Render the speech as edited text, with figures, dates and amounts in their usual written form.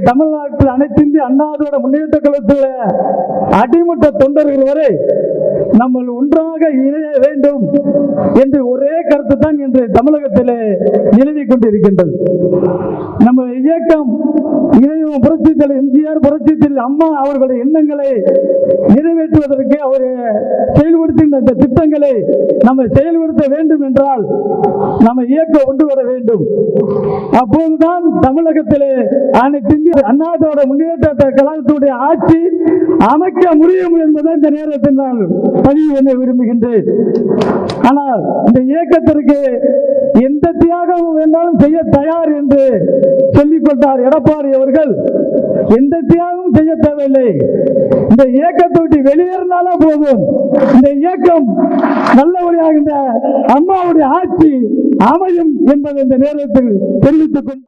தமிழ்நாட்டில் அனைத்து இந்திய அண்ணா திராவிட முன்னேற்ற கழகத்தில் அடிமட்ட தொண்டர்கள் வரை நம்ம ஒன்றாக இணைய வேண்டும் என்று ஒரே கருத்து தான் இன்று தமிழகத்திலே நிலவிக் கொண்டிருக்கின்றது. நம்ம இயக்கம் இணையும் புரட்சித் தலைவர் எம்ஜிஆர், புரட்சித் தலைவர் அம்மா அவர்களுடைய எண்ணங்களை நிறைவேற்றுவதற்கு அவர் செயல்படுத்துகின்ற இந்த திட்டங்களை நம்ம செயல்படுத்த வேண்டும் என்றால் நம்ம இயக்கம் கொண்டு வர வேண்டும். அப்போதுதான் தமிழகத்திலே அனைத்து இந்திய அண்ணா திராவிட முன்னேற்ற கழகத்துடைய ஆட்சி அமைக்க முடியும் என்பதை இந்த நேரத்தில் நான் பதிவு பண்ண விரும்புகின்றேன். ஆனால் இந்த இயக்கத்திற்கு எந்த தியாகமும் வேண்டாலும் செய்ய தயார் என்று சொல்லிக் கொண்டார் எடப்பாடி அவர்கள். எந்த தியாகமும் செய்ய தேவையில்லை, இந்த இயக்கத்தை விட்டு வெளியேறினாலும் போதும், இந்த இயக்கம் நல்லபடியாக இந்த அம்மாவுடைய ஆட்சி அமையும் என்பதை இந்த நேரத்தில் தெரிவித்துக் கொண்டு